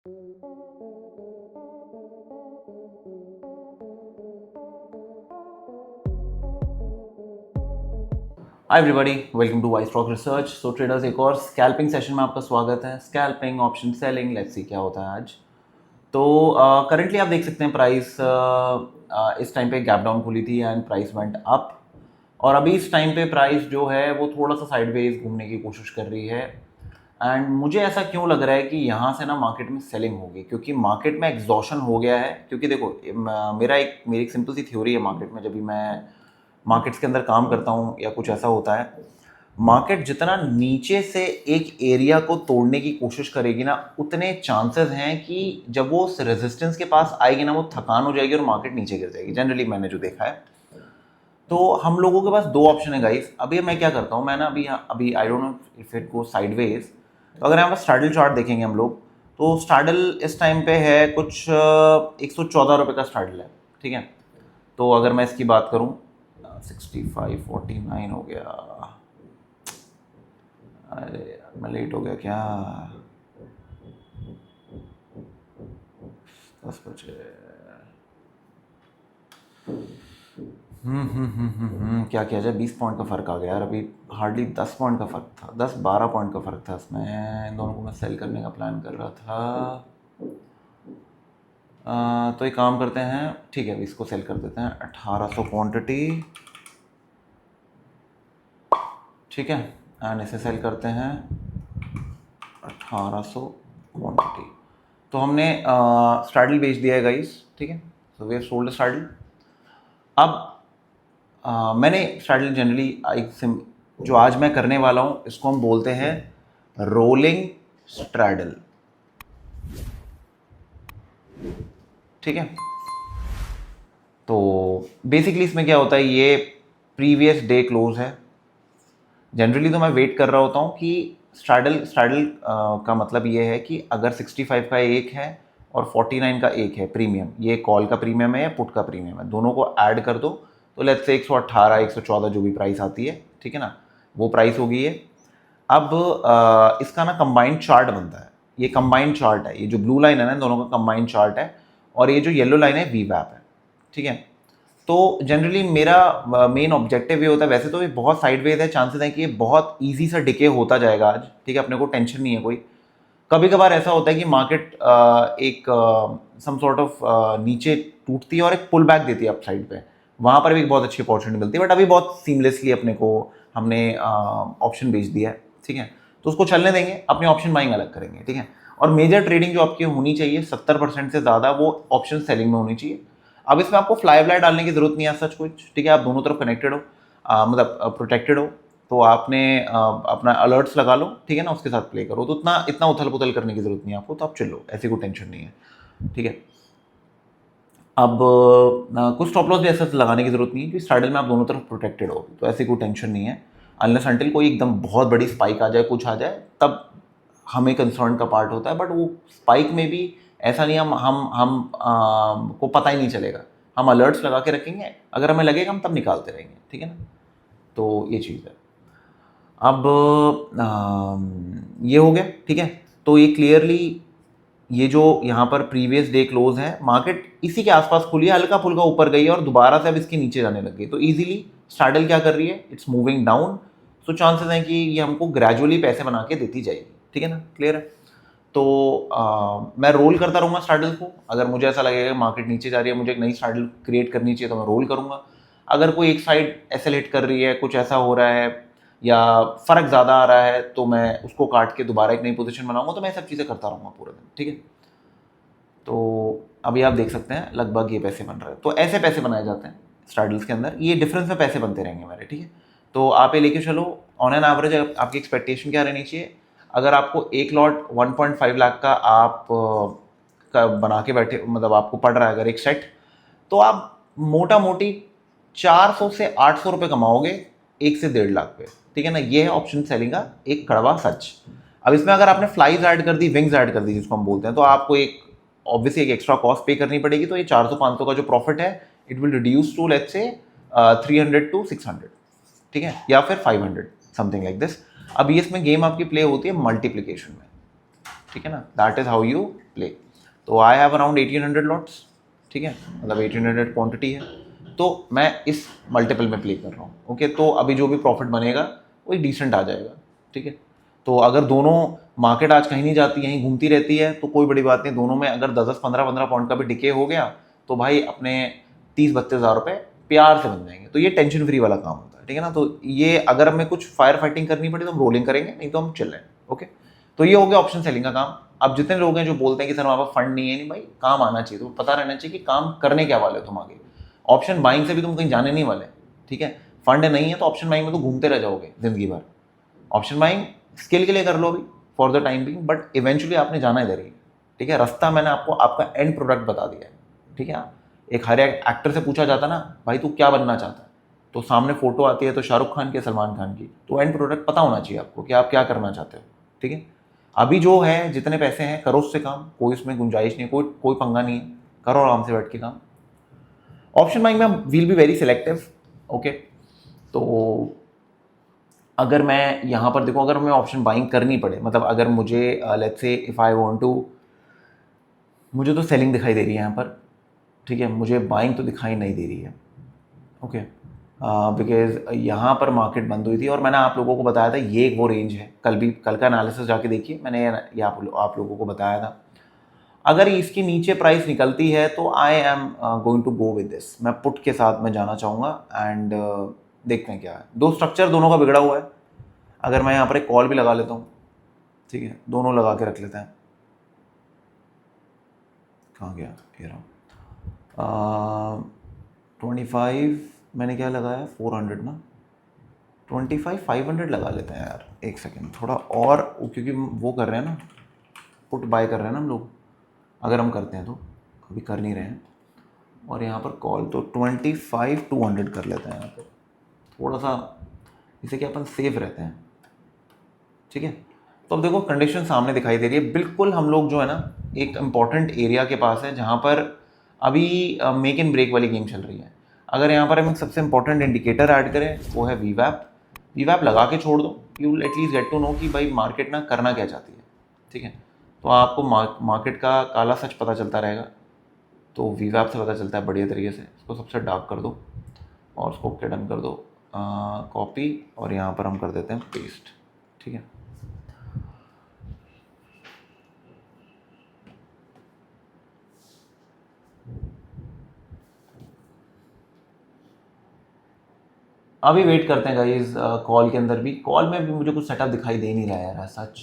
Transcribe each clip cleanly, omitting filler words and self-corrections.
Hi everybody, welcome to Wise Stock Research. So traders, एक और scalping session में आपका स्वागत है। Scalping, option selling, let's see क्या होता है आज। तो करंटली आप देख सकते हैं प्राइस इस टाइम पे गैप डाउन खुली थी एंड प्राइस वेंट अप। और अभी इस टाइम पे प्राइस जो है वो थोड़ा सा साइडवेज घूमने की कोशिश कर रही है। एंड मुझे ऐसा क्यों लग रहा है कि यहाँ से ना मार्केट में सेलिंग होगी, क्योंकि मार्केट में एग्जॉशन हो गया है। क्योंकि देखो, मेरी एक सिंपल सी थ्योरी है मार्केट में। जब भी मैं मार्केट्स के अंदर काम करता हूँ या कुछ ऐसा होता है, मार्केट जितना नीचे से एक एरिया को तोड़ने की कोशिश करेगी ना, उतने चांसेस हैं कि जब वो उस रेजिस्टेंस के पास आएगी ना, वो थकान हो जाएगी और मार्केट नीचे गिर जाएगी। जनरली मैंने जो देखा है, तो हम लोगों के पास दो ऑप्शन है गाइस। अभी मैं क्या करता हूँ, मैं ना अभी I don't know if it go sideways. तो अगर यहाँ पर स्टार्डल चार्ट देखेंगे हम लोग, तो स्टार्डल इस टाइम पे है कुछ 114 रुपये का स्टार्डल है, ठीक है। तो अगर मैं इसकी बात करूँ, 6549 हो गया। अरे यार, मैं लेट हो गया क्या? 10 बजे। क्या किया जाए? 20 पॉइंट का फ़र्क आ गया यार। अभी हार्डली 10 पॉइंट का फ़र्क था, 10-12 पॉइंट का फ़र्क था इसमें। इन दोनों को मैं सेल करने का प्लान कर रहा था। तो एक काम करते हैं, ठीक है, अभी इसको सेल कर देते हैं। 1800 क्वांटिटी, ठीक है। एंड इसे सेल करते हैं 1800 क्वांटिटी। तो हमने स्टार्डल बेच दिया है गाइस, ठीक है। So we have sold straddle. अब मैंने स्टार्डल जनरली जो आज मैं करने वाला हूँ, इसको हम बोलते हैं रोलिंग स्ट्रैडल, ठीक है। तो बेसिकली इसमें क्या होता है, ये प्रीवियस डे क्लोज है। जनरली तो मैं वेट कर रहा होता हूँ कि स्ट्रैडल का मतलब ये है कि अगर 65 का एक है और 49 का एक है प्रीमियम, ये कॉल का प्रीमियम है या पुट का प्रीमियम है, दोनों को ऐड कर दो तो लेट्स से 118 114 जो भी प्राइस आती है, ठीक है ना, वो प्राइस होगी ये। अब इसका ना कंबाइंड चार्ट बनता है। ये कंबाइंड चार्ट है, ये जो ब्लू लाइन है ना, इन दोनों का कंबाइंड चार्ट है। और ये जो येलो लाइन है वीवैप है, ठीक है। तो जनरली मेरा मेन ऑब्जेक्टिव ये होता है। वैसे तो ये बहुत साइडवेज है, चांसेस है कि ये बहुत ईजी सा डिके होता जाएगा आज, ठीक है, अपने को टेंशन नहीं है कोई। कभी कभार ऐसा होता है कि मार्केट एक सम सॉर्ट ऑफ नीचे टूटती है और एक पुल बैक देती है अप साइड पे, वहाँ पर भी एक बहुत अच्छी अपॉर्चुनिटी मिलती है। बट अभी बहुत सीमलेसली अपने को हमने ऑप्शन बेच दिया है, ठीक है। तो उसको चलने देंगे, अपने ऑप्शन बाइंग अलग करेंगे, ठीक है। और मेजर ट्रेडिंग जो आपकी होनी चाहिए 70% से ज़्यादा, वो ऑप्शन सेलिंग में होनी चाहिए। अब इसमें आपको फ्लाई व्लाई डालने की जरूरत नहीं है सच कुछ, ठीक है। आप दोनों तरफ कनेक्टेड हो, मतलब प्रोटेक्टेड हो, तो आपने अपना अलर्ट्स लगा लो, ठीक है ना, उसके साथ प्ले करो। तो इतना इतना उथल पुथल करने की जरूरत नहीं है आपको, तो आप चिल्लो, ऐसी कोई टेंशन नहीं है, ठीक है। अब कुछ स्टॉप लॉस भी ऐसा लगाने की जरूरत नहीं है, क्योंकि स्टार्डल में आप दोनों तरफ प्रोटेक्टेड हो, तो ऐसी कोई टेंशन नहीं है। अनलेस अनटिल कोई एकदम बहुत बड़ी स्पाइक आ जाए, कुछ आ जाए, तब हमें कंसर्न का पार्ट होता है। बट वो स्पाइक में भी ऐसा नहीं, हम को पता ही नहीं चलेगा। हम अलर्ट्स लगा के रखेंगे, अगर हमें लगेगा हम तब निकालते रहेंगे, ठीक है ना। तो ये चीज़ है। अब ये हो गया, ठीक है। तो ये क्लियरली, ये जो यहाँ पर प्रीवियस डे क्लोज है, मार्केट इसी के आसपास खुली है, हल्का फुल्का ऊपर गई है और दोबारा से अब इसके नीचे जाने लग गई। तो इजीली स्टार्डल क्या कर रही है, it's moving down. So chances हैं कि ये हमको ग्रेजुअली पैसे बना के देती जाएगी, ठीक है ना, क्लियर है। तो मैं रोल करता रहूँगा स्टार्डल को। अगर मुझे ऐसा लगेगा मार्केट नीचे जा रही है, मुझे एक नई स्टार्डल क्रिएट करनी चाहिए, तो मैं रोल करूँगा। अगर कोई एक साइड एसेलेट कर रही है, कुछ ऐसा हो रहा है या फ़र्क ज़्यादा आ रहा है, तो मैं उसको काट के दोबारा एक नई पोजीशन बनाऊंगा। तो मैं सब चीज़ें करता रहूँगा पूरे दिन, ठीक है। तो अभी आप देख सकते हैं लगभग ये पैसे बन रहे हैं। तो ऐसे पैसे बनाए जाते हैं स्टार्डल्स के अंदर, ये डिफरेंस में पैसे बनते रहेंगे मेरे, ठीक है। तो आप ये लेके चलो, ऑन एन एवरेज आपकी एक्सपेक्टेशन क्या रहनी चाहिए। अगर आपको एक लॉट 1.5 लाख का आप का बना के बैठे, मतलब आपको पड़ रहा है अगर एक सेट, तो आप मोटा मोटी 400 से 800 रुपये कमाओगे 1 से 1.5 लाख पे, ठीक है ना। ये है ऑप्शन सेलिंग का एक कड़वा सच। अब इसमें अगर आपने फ्लाइज ऐड कर दी, विंग्स ऐड कर दी जिसको हम बोलते हैं, तो आपको एक ऑब्वियसली एक एक्स्ट्रा कॉस्ट पे करनी पड़ेगी। तो ये 400-500 का जो प्रॉफिट है, it will reduce to let's say 300 to 600, ठीक है, या फिर 500, समथिंग लाइक दिस। अब ये इसमें गेम आपकी प्ले होती है मल्टीप्लिकेशन में, ठीक है ना, that is how you play. तो आई हैव अराउंड 1800 लॉट्स, ठीक है, मतलब 1800 क्वांटिटी है, तो मैं इस मल्टीपल में प्ले कर रहा हूँ। ओके, तो अभी जो भी प्रॉफिट बनेगा वो एक डिसेंट आ जाएगा, ठीक है। तो अगर दोनों मार्केट आज कहीं नहीं जाती, यहीं घूमती रहती है, तो कोई बड़ी बात नहीं, दोनों में अगर 10-15 पॉइंट का भी डिके हो गया तो भाई अपने 30-32 हज़ार रुपये प्यार से बन जाएंगे। तो ये टेंशन फ्री वाला काम होता है, ठीक है ना। तो ये अगर हमें कुछ फायर फाइटिंग करनी पड़ी तो हम रोलिंग करेंगे, नहीं तो हम चिल रहे हैं। ओके, तो ये हो गया ऑप्शन सेलिंग का काम। अब जितने लोग हैं जो बोलते हैं कि सर हमारे पास फंड नहीं है, नहीं भाई, काम आना चाहिए, तो पता रहना चाहिए कि काम करने क्या वाले हो तुम आगे। ऑप्शन बाइंग से भी तुम कहीं जाने नहीं वाले, ठीक है। फंड नहीं है तो ऑप्शन बाइंग में तो घूमते रह जाओगे जिंदगी भर। ऑप्शन बाइंग स्किल के लिए कर लो अभी for the time being, but eventually आपने जाना इधर ही, ठीक है। रास्ता मैंने आपको आपका एंड प्रोडक्ट बता दिया है, ठीक है। एक हर एक एक्टर से पूछा जाता ना, भाई तू क्या बनना चाहता है, तो सामने फोटो आती है तो शाहरुख खान की, सलमान खान की, तो एंड प्रोडक्ट पता होना चाहिए आपको कि आप क्या करना चाहते हो, ठीक है। अभी जो है जितने पैसे हैं करो उससे काम, कोई उसमें गुंजाइश नहीं, कोई कोई पंगा नहीं है, करो आराम से बैठ के काम। ऑप्शन बाइंग में will be very selective, okay. तो अगर मैं यहाँ पर देखो, अगर मैं ऑप्शन बाइंग करनी पड़े, मतलब अगर मुझे let's say if I want to, मुझे तो सेलिंग दिखाई दे रही है यहाँ पर, ठीक है, मुझे बाइंग तो दिखाई नहीं दे रही है, ओके। बिकॉज यहाँ पर मार्केट बंद हुई थी और मैंने आप लोगों को बताया था ये एक वो रेंज है, कल का एनालिसिस जाके देखिए, मैंने ये आप लोगों को बताया था। अगर इसकी नीचे प्राइस निकलती है तो I am going to go with this, मैं पुट के साथ में जाना चाहूँगा। एंड देखते हैं क्या है, दो स्ट्रक्चर दोनों का बिगड़ा हुआ है। अगर मैं यहाँ पर एक कॉल भी लगा लेता हूँ, ठीक है, दोनों लगा के रख लेते हैं। कहाँ गया ये रहा, 25 मैंने क्या लगाया, 400 ना, 25 500 लगा लेते हैं यार, एक सेकेंड थोड़ा और, क्योंकि वो कर रहे हैं ना, पुट बाय कर रहे हैं ना हम लोग, अगर हम करते हैं तो, अभी कर नहीं रहे हैं। और यहाँ पर कॉल तो 25 200 कर लेते हैं यहाँ पर, थोड़ा सा इसे क्या अपन सेफ रहते हैं, ठीक है। तो अब देखो कंडीशन सामने दिखाई दे रही है, बिल्कुल हम लोग जो है ना एक इम्पॉर्टेंट एरिया के पास है जहाँ पर अभी मेक एंड ब्रेक वाली गेम चल रही है। अगर यहाँ पर हम एक सबसे इंपॉर्टेंट इंडिकेटर ऐड करें वो है वीवैप, वीवैप लगा के छोड़ दो, you will at least get to know कि भाई मार्केट ना करना क्या चाहती है, ठीक है। तो आपको मार्केट का काला सच पता चलता रहेगा, तो वीवैप से पता चलता है बढ़िया तरीके से। इसको सबसे डार्क कर दो और उसको ओके डन कर दो, कॉपी, और यहाँ पर हम कर देते हैं पेस्ट, ठीक है। अभी वेट करते हैं गाइस, कॉल के अंदर भी, कॉल में भी मुझे कुछ सेटअप दिखाई दे नहीं रहा है यार सच।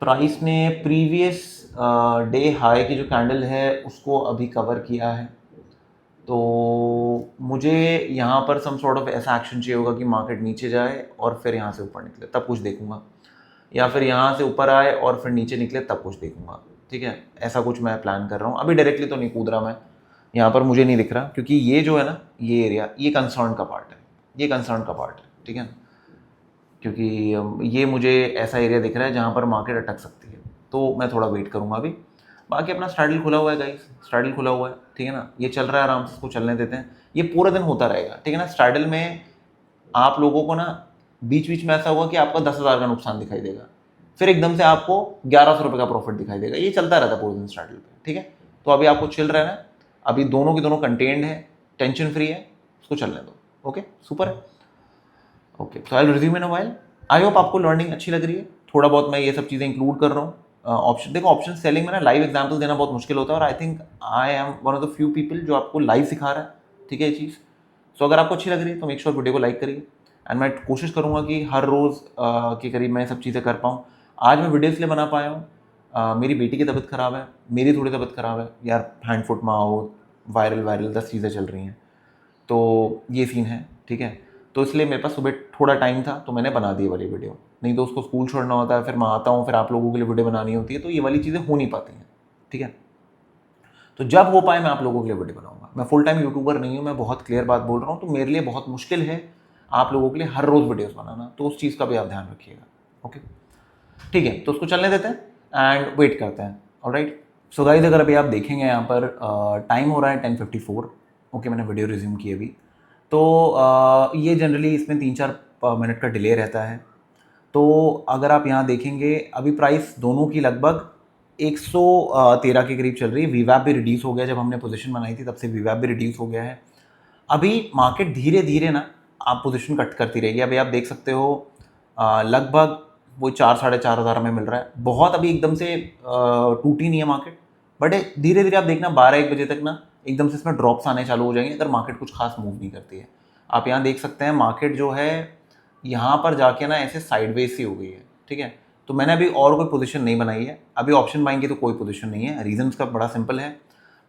प्राइस ने प्रीवियस डे हाई की जो कैंडल है उसको अभी कवर किया है, तो मुझे यहाँ पर सम सॉर्ट ऑफ ऐसा एक्शन चाहिए होगा कि मार्केट नीचे जाए और फिर यहाँ से ऊपर निकले, तब कुछ देखूंगा, या फिर यहाँ से ऊपर आए और फिर नीचे निकले तब कुछ देखूंगा, ठीक है। ऐसा कुछ मैं प्लान कर रहा हूँ, अभी डायरेक्टली तो नहीं कूद रहा मैं, यहाँ पर मुझे नहीं दिख रहा, क्योंकि ये जो है ना ये एरिया, ये कंसर्न का पार्ट है, ये कंसर्न का पार्ट है, ठीक है। क्योंकि ये मुझे ऐसा एरिया दिख रहा है जहाँ पर मार्केट अटक सकती है, तो मैं थोड़ा वेट करूँगा अभी। बाकी अपना स्ट्रैडल खुला हुआ है गाइस, स्ट्रैडल खुला हुआ है, ठीक है ना, ये चल रहा है आराम से, इसको चलने देते हैं, ये पूरे दिन होता रहेगा, ठीक है ना। स्ट्रैडल में आप लोगों को ना बीच बीच में ऐसा होगा कि आपका 10,000 का नुकसान दिखाई देगा, फिर एकदम से आपको 1,100 रुपये का प्रॉफिट दिखाई देगा, ये चलता रहता है पूरे दिन स्ट्रैडल पे, ठीक है। तो अभी आपको चिल रहना है, अभी दोनों की दोनों कंटेन्ड है, टेंशन फ्री है, उसको चलने दो, ओके सुपर है। Okay, so I will resume in a while. I hope आपको लर्निंग अच्छी लग रही है, थोड़ा बहुत मैं ये सब चीज़ें इंक्लूड कर रहा हूँ। ऑप्शन देखो, ऑप्शन सेलिंग में ना लाइव एग्जाम्पल देना बहुत मुश्किल होता है, और I think I am one of the few people जो आपको लाइव सिखा रहा है, ठीक है ये चीज़। सो अगर आपको अच्छी लग रही है तो मेक श्योर वीडियो को लाइक करिए, एंड मैं कोशिश करूँगा कि हर रोज़ के करीब मैं सब चीज़ें कर पाऊँ। आज मैं वीडियो इसलिए बना पाया हूँ, मेरी बेटी की तबीयत ख़राब है, मेरी थोड़ी तबीयत ख़राब है यार, हैंड फुट माउथ वायरल 10 चीज़ें चल रही हैं, तो ये सीन है, ठीक है। तो इसलिए मेरे पास सुबह थोड़ा टाइम था तो मैंने बना दी वाली वीडियो, नहीं तो उसको स्कूल छोड़ना होता है, फिर मैं आता हूँ, फिर आप लोगों के लिए वीडियो बनानी होती है, तो ये वाली चीज़ें हो नहीं पाती हैं, ठीक है। तो जब हो पाए मैं आप लोगों के लिए वीडियो बनाऊंगा। मैं फुल टाइम यूट्यूबर नहीं हूँ, मैं बहुत क्लियर बात बोल रहा हूँ, तो मेरे लिए बहुत मुश्किल है आप लोगों के लिए हर रोज़ वीडियोज़ बनाना, तो उस चीज़ का भी आप ध्यान रखिएगा, ओके ठीक है। तो उसको चलने देते हैं एंड वेट करते हैं, ऑलराइट। सो गाइस, अगर अभी आप देखेंगे यहाँ पर टाइम हो रहा है 10:54, ओके मैंने वीडियो रिज्यूम की अभी, तो ये जनरली इसमें 3-4 मिनट का डिले रहता है। तो अगर आप यहाँ देखेंगे अभी प्राइस दोनों की लगभग 113 के करीब चल रही है। वीवैप भी रिड्यूस हो गया, जब हमने पोजीशन बनाई थी तब से वीवैप भी रिड्यूस हो गया है। अभी मार्केट धीरे धीरे ना आप पोजीशन कट करती रहेगी। अभी आप देख सकते हो लगभग वो 4-4.5 हज़ार में मिल रहा है। बहुत अभी एकदम से टूटी नहीं है मार्केट, बट धीरे धीरे आप देखना 12-1 बजे तक ना एकदम से इसमें ड्रॉप्स आने चालू हो जाएंगे अगर मार्केट कुछ खास मूव नहीं करती है। आप यहाँ देख सकते हैं मार्केट जो है यहाँ पर जाके ना ऐसे साइडवेज सी हो गई है, ठीक है। तो मैंने अभी और कोई पोजीशन नहीं बनाई है, अभी ऑप्शन बाइंग की तो कोई पोजीशन नहीं है। रीजन का बड़ा सिंपल है,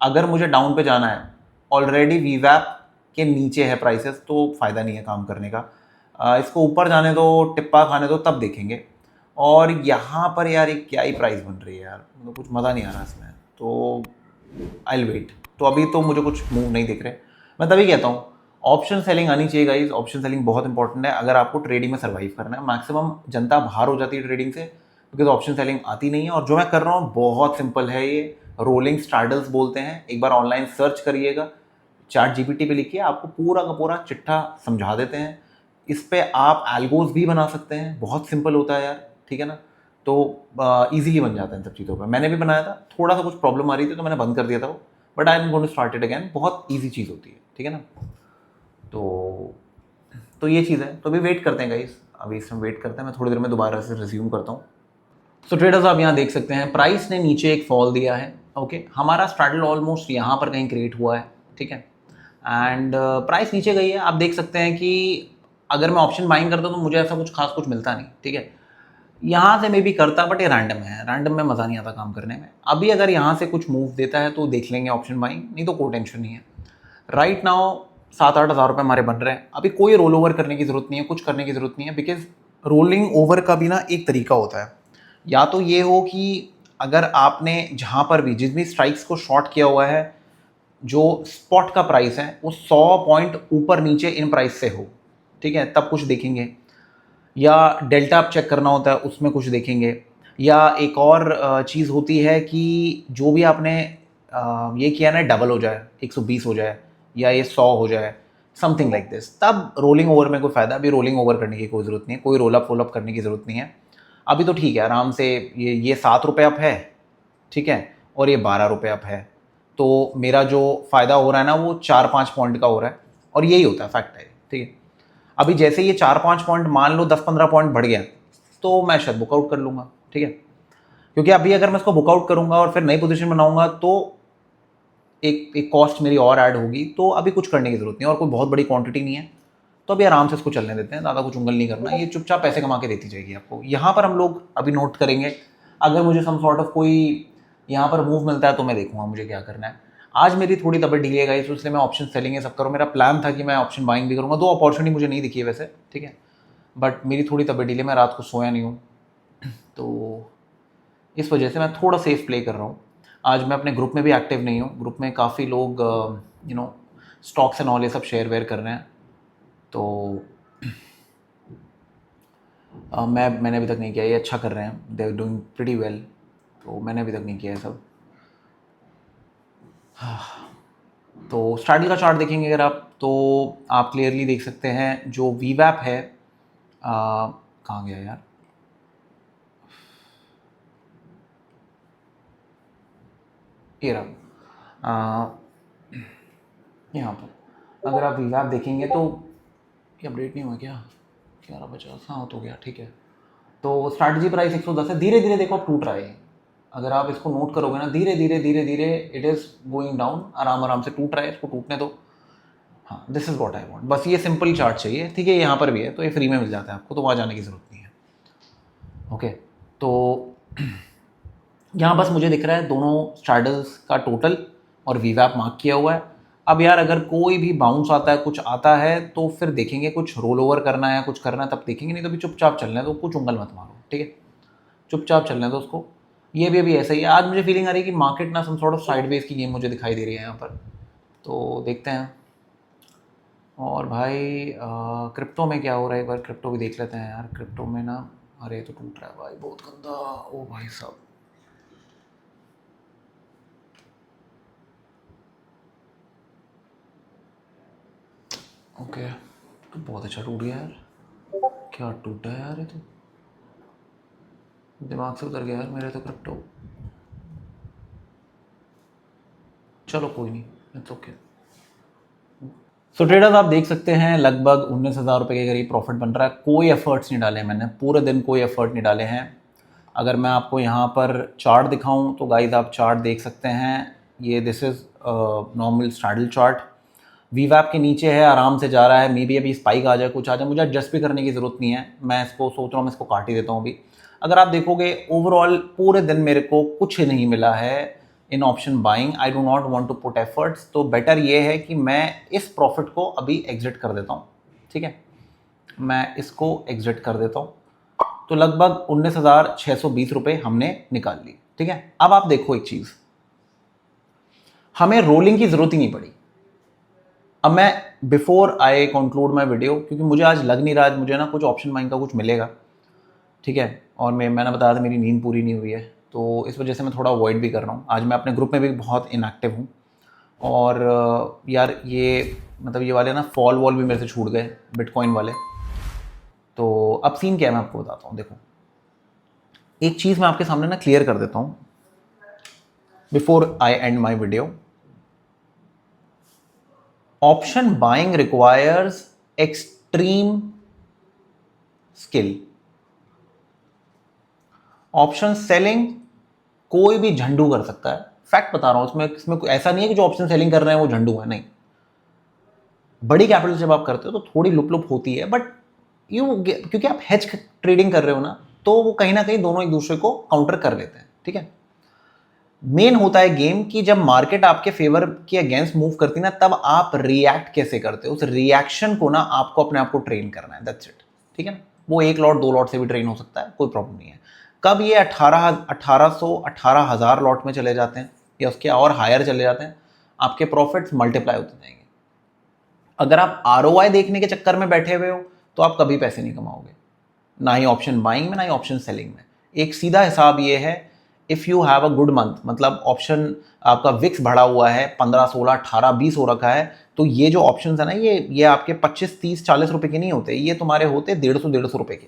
अगर मुझे डाउन पे जाना है, ऑलरेडी वीवैप के नीचे है प्राइसेस, तो फ़ायदा नहीं है काम करने का। इसको ऊपर जाने दो, टिप्पा खाने दो, तब देखेंगे। और यहाँ पर यार एक क्या ही प्राइस बन रही है यार, मतलब कुछ मज़ा नहीं आ रहा इसमें, तो आई विल वेट। तो अभी तो मुझे कुछ मूव नहीं दिख रहे। मैं तभी कहता हूँ ऑप्शन सेलिंग आनी चाहिए गाइस। ऑप्शन सेलिंग बहुत इंपॉर्टेंट है अगर आपको ट्रेडिंग में सर्वाइव करना है। मैक्सिमम जनता बाहर हो जाती है ट्रेडिंग से बिकॉज ऑप्शन सेलिंग आती नहीं है। और जो मैं कर रहा हूँ बहुत सिंपल है, ये रोलिंग स्ट्रैडल्स बोलते हैं। एक बार ऑनलाइन सर्च करिएगा, चैट जीपीटी पे लिखिए, आपको पूरा का पूरा चिट्ठा समझा देते हैं। इस पे आप एल्गोज भी बना सकते हैं, बहुत सिंपल होता है यार, ठीक है ना। तो इजीली बन जाता है इन सब चीज़ों पर। मैंने भी बनाया था, थोड़ा सा कुछ प्रॉब्लम आ रही थी तो मैंने बंद कर दिया था वो, but I am going to start it again. बहुत ईजी चीज़ होती है, ठीक है ना। तो ये चीज़ है। तो अभी वेट करते हैं गाइस, अभी इसमें वेट करते हैं। मैं थोड़ी देर में दोबारा से रिज्यूम करता हूँ। सो ट्रेडर्स आप यहाँ देख सकते हैं प्राइस ने नीचे एक फॉल दिया है। ओके, हमारा स्ट्रैडल ऑलमोस्ट यहाँ पर कहीं क्रिएट हुआ है, ठीक है। एंड प्राइस नीचे गई है। आप देख सकते हैं कि अगर मैं ऑप्शन बाइंग करता तो मुझे ऐसा कुछ खास कुछ मिलता नहीं, ठीक है। यहाँ से मे भी करता, बट ये रैंडम है, रैंडम में मज़ा नहीं आता काम करने में। अभी अगर यहाँ से कुछ मूव देता है तो देख लेंगे ऑप्शन बाइंग, नहीं तो कोई टेंशन नहीं है। राइट नाउ 7-8 हज़ार रुपये हमारे बन रहे हैं। अभी कोई रोल ओवर करने की ज़रूरत नहीं है, कुछ करने की ज़रूरत नहीं है, बिकॉज रोलिंग ओवर का भी ना एक तरीका होता है। या तो ये हो कि अगर आपने जहाँ पर भी जितनी स्ट्राइक्स को शॉर्ट किया हुआ है, जो स्पॉट का प्राइस है वो 100 पॉइंट ऊपर नीचे इन प्राइस से हो, ठीक है, तब कुछ देखेंगे। या डेल्टा आप चेक करना होता है, उसमें कुछ देखेंगे। या एक और चीज़ होती है कि जो भी आपने ये किया ना डबल हो जाए, 120 हो जाए, या ये 100 हो जाए, समथिंग लाइक दिस, तब रोलिंग ओवर में कोई फ़ायदा। अभी रोलिंग ओवर करने की कोई ज़रूरत नहीं है, कोई रोल अप फोल अप करने की ज़रूरत नहीं है। अभी तो ठीक है, आराम से ये 7 रुपये अप है, ठीक है, और ये 12 रुपये अप है। तो मेरा जो फ़ायदा हो रहा है ना वो 4-5 पॉइंट का हो रहा है, और यही होता है, फैक्ट है, ठीक है। अभी जैसे ये 4-5 पॉइंट, मान लो 10-15 पॉइंट बढ़ गया, तो मैं शायद बुकआउट कर लूँगा, ठीक है। क्योंकि अभी अगर मैं इसको बुकआउट करूँगा और फिर नई पोजीशन बनाऊँगा तो एक कॉस्ट मेरी और ऐड होगी। तो अभी कुछ करने की ज़रूरत नहीं है, और कोई बहुत बड़ी क्वांटिटी नहीं है, तो अभी आराम से इसको चलने देते हैं। ज़्यादा कुछ उंगल नहीं करना, ये चुपचाप पैसे कमा के देती जाएगी आपको। यहाँ पर हम लोग अभी नोट करेंगे, अगर मुझे सम सॉर्ट ऑफ कोई यहाँ पर मूव मिलता है तो मैं देखूंगा मुझे क्या करना है। आज मेरी थोड़ी तबीयत ढीली है गाइस, तो इसलिए मैं ऑप्शन सेलिंग सब करूँ। मेरा प्लान था कि मैं ऑप्शन बाइंग भी करूँगा, 2 अपॉर्चुनिटी मुझे नहीं दिखी है वैसे, ठीक है, बट मेरी थोड़ी तबीयत ढीली है, मैं रात को सोया नहीं हूँ, तो इस वजह से मैं थोड़ा सेफ प्ले कर रहा हूँ। आज मैं अपने ग्रुप में भी एक्टिव नहीं हूँ, ग्रुप में काफ़ी लोग स्टॉक्स एंड ऑल ये सब शेयर वेयर कर रहे हैं, तो मैंने अभी तक नहीं किया। ये अच्छा कर रहे हैं, they are doing pretty well, तो मैंने अभी तक नहीं किया है सब। तो स्ट्रैडल का चार्ट देखेंगे अगर आप, तो आप क्लियरली देख सकते हैं जो वीवैप है, कहाँ गया यार, ये रहा, यहाँ पर अगर आप वीवैप देखेंगे तो ये अपडेट नहीं हुआ क्या, 11:50, हाँ तो गया, ठीक है। तो स्ट्रैटेजी प्राइस 110 है। धीरे धीरे देखो अब टूट रहा है, अगर आप इसको नोट करोगे ना, धीरे धीरे धीरे धीरे इट इज़ गोइंग डाउन, आराम आराम से टूट रहा है, इसको टूटने दो। हाँ, this is what I want. बस ये सिंपल चार्ट चाहिए, ठीक है। यहाँ पर भी है, तो ये फ्री में मिल जाता है आपको, तो वहाँ जाने की ज़रूरत नहीं है। ओके, तो यहाँ बस मुझे दिख रहा है दोनों स्ट्रैडल्स का टोटल और वीवैप मार्क किया हुआ है। अब यार अगर कोई भी बाउंस आता है, कुछ आता है, तो फिर देखेंगे, कुछ रोल ओवर करना है, कुछ करना है, तब देखेंगे, नहीं तो भी चुपचाप चलने दो, कुछ उंगल मत मारो, ठीक है, चुपचाप चलने दो उसको। ये भी अभी ऐसा ही है। आज मुझे फीलिंग आ रही है कि मार्केट ना सम सॉर्ट ऑफ साइडवेज की गेम मुझे दिखाई दे रही है यहाँ पर, तो देखते हैं। और भाई क्रिप्टो में क्या हो रहा है, एक बार क्रिप्टो भी देख लेते हैं यार। क्रिप्टो में ना, अरे तो टूट रहा है भाई, बहुत गंदा, ओ भाई साहब। ओके, तो बहुत अच्छा टूट गया यार, क्या टूटा है यार ये तो। दिमाग से उतर गया यार मेरे तो क्रिप्टो। चलो कोई नहीं, इट्स ओके। सो ट्रेडर्स आप देख सकते हैं लगभग 19,000 रुपये के करीब प्रॉफिट बन रहा है। कोई एफर्ट्स नहीं डाले मैंने, पूरे दिन कोई एफर्ट नहीं डाले हैं। अगर मैं आपको यहाँ पर चार्ट दिखाऊं तो गाइस आप चार्ट देख सकते हैं। ये this is normal straddle chart. वीवैप के नीचे है, आराम से जा रहा है। मे बी अभी स्पाइक आ जाए, कुछ आ जाए, मुझे एडजस्ट भी करने की ज़रूरत नहीं है। मैं इसको सोच रहा हूँ, मैं इसको काट ही देता हूँ अभी। अगर आप देखोगे ओवरऑल पूरे दिन मेरे को कुछ नहीं मिला है in option buying. I do not want to put efforts, तो बेटर ये है कि मैं इस प्रॉफिट को अभी एग्जिट कर देता हूँ। ठीक है, मैं इसको एग्जिट कर देता हूँ। तो लगभग 19,620 रुपये हमने निकाल ली। ठीक है, अब आप देखो एक चीज़, हमें रोलिंग की ज़रूरत ही नहीं पड़ी। अब मैं before I conclude my video, क्योंकि मुझे आज लग नहीं रहा आज मुझे ना कुछ ऑप्शन बाइंग का कुछ मिलेगा। ठीक है, और मैंने बताया था मेरी नींद पूरी नहीं हुई है, तो इस वजह से मैं थोड़ा अवॉइड भी कर रहा हूँ। आज मैं अपने ग्रुप में भी बहुत इनएक्टिव हूँ। और यार ये मतलब ये वाले ना फॉल वॉल भी मेरे से छूट गए, बिटकॉइन वाले। तो अब सीन क्या है मैं आपको बताता हूँ। देखो एक चीज़ मैं आपके सामने ना क्लियर कर देता हूँ before I and my video. Option buying requires extreme skill. Option selling कोई भी झंडू कर सकता है। फैक्ट बता रहा हूं, इसमें ऐसा नहीं है कि जो ऑप्शन सेलिंग कर रहे हैं वो झंडू है, नहीं। बड़ी कैपिटल जब आप करते हो तो थोड़ी लुप लुप होती है, बट क्योंकि आप हेज ट्रेडिंग कर रहे हो ना, तो वो कहीं ना कहीं दोनों एक दूसरे को काउंटर कर लेते हैं। ठीक है, मेन होता है गेम कि जब मार्केट आपके फेवर के अगेंस्ट मूव करती है ना, तब आप रिएक्ट कैसे करते हो। उस रिएक्शन को ना आपको अपने आप को ट्रेन करना है, दैट्स इट। ठीक है ना, वो 1 लॉट 2 लॉट से भी ट्रेन हो सकता है, कोई प्रॉब्लम नहीं है। कब ये 18,000 लॉट में चले जाते हैं या उसके और हायर चले जाते हैं, आपके प्रॉफिट्स मल्टीप्लाई होते जाएंगे। अगर आप ROI देखने के चक्कर में बैठे हुए हो तो आप कभी पैसे नहीं कमाओगे, ना ही ऑप्शन बाइंग में ना ही ऑप्शन सेलिंग में। एक सीधा हिसाब ये है, if you have a good month, मतलब ऑप्शन आपका विक्स बढ़ा हुआ है 15 16 18 20 हो रखा है, तो ये जो ऑप्शन है ना, ये आपके 25 30 40 रुपए के नहीं होते, ये तुम्हारे होते 150 रुपए के।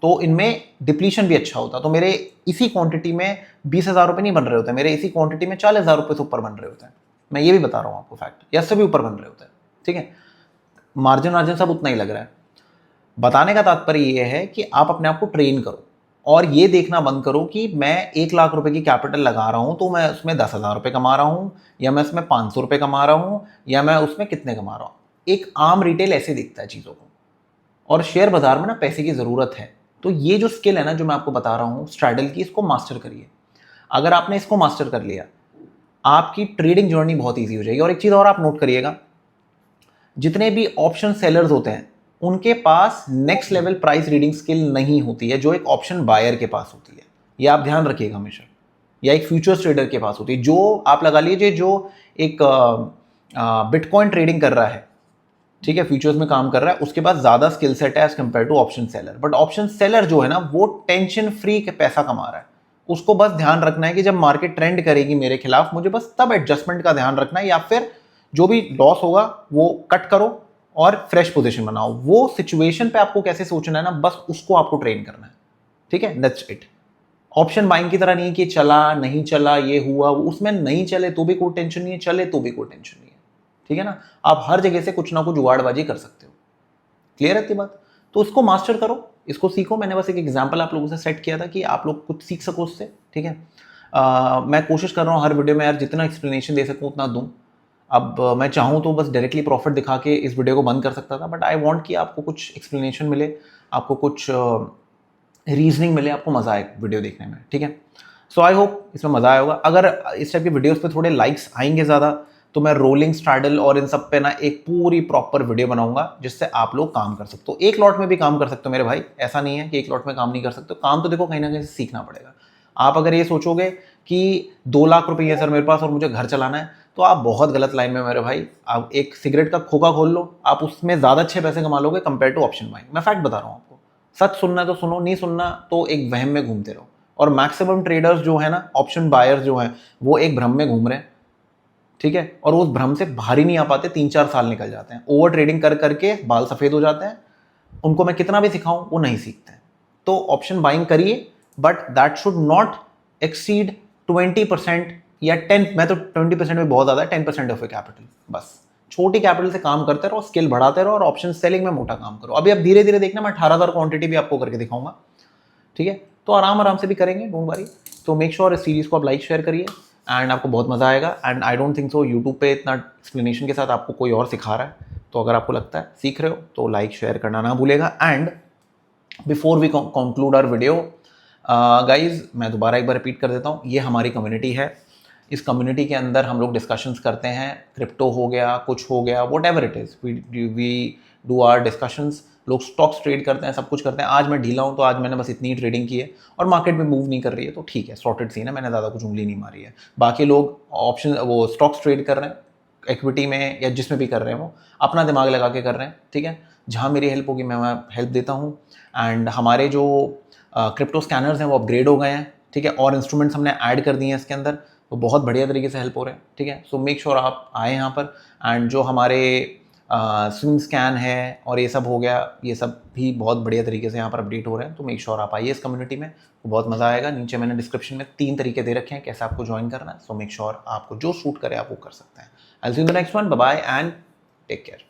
तो इनमें डिप्लीशन भी अच्छा होता। तो मेरे इसी क्वांटिटी में 20,000 रुपये नहीं बन रहे होते, मेरे इसी क्वांटिटी में 40,000 रुपये से ऊपर बन रहे होते हैं। मैं ये भी बता रहा हूँ आपको फैक्ट, या इससे भी ऊपर बन रहे होते हैं। ठीक है, मार्जिन सब उतना ही लग रहा है। बताने का तात्पर्य ये है कि आप अपने आप को ट्रेन करो और ये देखना बंद करो कि मैं 1 लाख रुपए की कैपिटल लगा रहा हूं तो मैं उसमें 10,000 रुपये कमा रहा हूं, या मैं उसमें 500 रुपये कमा रहा हूं, या मैं उसमें कितने कमा रहा हूं। एक आम रिटेल ऐसे दिखता है चीज़ों को, और शेयर बाजार में ना पैसे की ज़रूरत है। तो ये जो स्किल है ना जो मैं आपको बता रहा हूँ स्ट्रैडल की, इसको मास्टर करिए। अगर आपने इसको मास्टर कर लिया, आपकी ट्रेडिंग जर्नी बहुत ईजी हो जाएगी। और एक चीज़ और आप नोट करिएगा, जितने भी ऑप्शन सेलर्स होते हैं उनके पास next level price reading skill नहीं होती है जो एक ऑप्शन बायर के पास होती है। ये आप ध्यान रखिएगा हमेशा, या एक फ्यूचर्स ट्रेडर के पास होती है। जो आप लगा लीजिए जो एक बिटकॉइन ट्रेडिंग कर रहा है, ठीक है, फ्यूचर्स में काम कर रहा है, उसके पास ज़्यादा स्किल सेट है as compare to option seller. But option seller जो है ना, वो टेंशन फ्री के पैसा कमा रहा है। उसको बस ध्यान रखना है कि जब मार्केट ट्रेंड करेगी मेरे खिलाफ, मुझे बस तब एडजस्टमेंट का ध्यान रखना है, या फिर जो भी लॉस होगा वो कट करो और फ्रेश पोजीशन बनाओ। वो सिचुएशन पे आपको कैसे सोचना है ना, बस उसको आपको ट्रेन करना है। ठीक है, दैट्स इट। ऑप्शन बाइंग की तरह नहीं कि चला नहीं चला ये हुआ, उसमें नहीं चले तो भी कोई टेंशन नहीं है, चले तो भी कोई टेंशन नहीं है। ठीक है ना, आप हर जगह से कुछ ना कुछ जुगाड़बाजी कर सकते हो। क्लियर है इतनी बात? तो उसको मास्टर करो, इसको सीखो। मैंने बस एक एग्जाम्पल आप लोगों से सेट किया था कि आप लोग कुछ सीख सको उससे। ठीक है, मैं कोशिश कर रहा हूँ हर वीडियो में यार जितना एक्सप्लेनेशन दे सकूँ उतना दूँ। अब मैं चाहूँ तो बस डायरेक्टली प्रॉफिट दिखा के इस वीडियो को बंद कर सकता था, बट आई वांट कि आपको कुछ एक्सप्लेनेशन मिले, आपको कुछ रीजनिंग मिले, आपको मज़ा आए वीडियो देखने में। ठीक है, सो आई होप इसमें मज़ा आया होगा। अगर इस टाइप की वीडियोस पे थोड़े लाइक्स आएंगे ज़्यादा, तो मैं रोलिंग स्ट्रैडल और इन सब पे ना एक पूरी प्रॉपर वीडियो बनाऊंगा जिससे आप लोग काम कर सकते हो। एक लॉट में भी काम कर सकते हो मेरे भाई, ऐसा नहीं है कि एक लॉट में काम नहीं कर सकते। काम तो देखो कहीं ना कहीं से सीखना पड़ेगा। आप अगर ये सोचोगे कि 2 लाख रुपए है सर मेरे पास और मुझे घर चलाना है, तो आप बहुत गलत लाइन में मेरे भाई। आप एक सिगरेट का खोखा खोल लो, आप उसमें ज़्यादा अच्छे पैसे कमा लोगे कंपेयर टू ऑप्शन बाइंग। मैं फैक्ट बता रहा हूँ आपको। सच सुनना है तो सुनो, नहीं सुनना तो एक वहम में घूमते रहो। और मैक्सिमम ट्रेडर्स जो है ना, ऑप्शन बायर्स जो हैं, वो एक भ्रम में घूम रहे हैं। ठीक है, और उस भ्रम से बाहर ही नहीं आ पाते, 3-4 साल निकल जाते हैं, ओवर ट्रेडिंग कर करके बाल सफ़ेद हो जाते हैं। उनको मैं कितना भी सिखाऊं वो नहीं सीखते हैं। तो ऑप्शन बाइंग करिए, but that should not exceed 20% या 10, मैं तो 20% में बहुत ज़्यादा, 10% ऑफ ए कैपिटल। बस छोटी कैपिटल से काम करते रहो, स्किल बढ़ाते रहो और ऑप्शन सेलिंग में मोटा काम करो। अभी आप धीरे धीरे देखना, मैं 18,000 क्वांटिटी भी आपको करके दिखाऊंगा, ठीक है? तो आराम आराम से भी करेंगे, डोंट वरी। तो मेक श्योर इस सीरीज़ को आप लाइक शेयर करिए एंड आपको बहुत मज़ा आएगा। And I don't think so YouTube पे इतना एक्सप्लेनेशन के साथ आपको कोई और सिखा रहा है, तो अगर आपको लगता है सीख रहे हो तो लाइक शेयर करना ना भूलेगा। And before we conclude our video guys, मैं दोबारा एक बार रिपीट कर देता हूँ, ये हमारी कम्युनिटी है। इस कम्युनिटी के अंदर हम लोग डिस्कशंस करते हैं, क्रिप्टो हो गया, कुछ हो गया, whatever it is, we do our discussions. लोग स्टॉक्स ट्रेड करते हैं, सब कुछ करते हैं। आज मैं ढीला हूँ तो आज मैंने बस इतनी ट्रेडिंग की है और मार्केट में मूव नहीं कर रही है, तो ठीक है, सॉर्टेड सीन है, मैंने ज़्यादा कुछ उंगली नहीं मारी है। बाकी लोग ऑप्शन वो स्टॉक्स ट्रेड कर रहे हैं, इक्विटी में या जिसमें भी कर रहे हैं, वो अपना दिमाग लगा के कर रहे हैं, ठीक है? जहाँ मेरी हेल्प होगी मैं हेल्प देता हूँ। एंड हमारे जो क्रिप्टो स्कैनर्स हैं वो अपग्रेड हो गए हैं, ठीक है? और इंस्ट्रूमेंट्स हमने ऐड कर दिए हैं इसके अंदर, तो बहुत बढ़िया तरीके से हेल्प हो रहे हैं, ठीक है? सो मेक श्योर आप आए यहाँ पर। एंड जो हमारे स्विंग स्कैन है और ये सब हो गया, ये सब भी बहुत बढ़िया तरीके से यहाँ पर अपडेट हो रहे हैं, तो मेक श्योर आप आइए इस कम्युनिटी में, तो बहुत मज़ा आएगा। नीचे मैंने डिस्क्रिप्शन में 3 तरीके दे रखे हैं कैसे आपको ज्वाइन करना है, सो मेक श्योर आपको जो सूट करे आप वो कर सकते हैं। I will see you in the next one, bye bye and take care.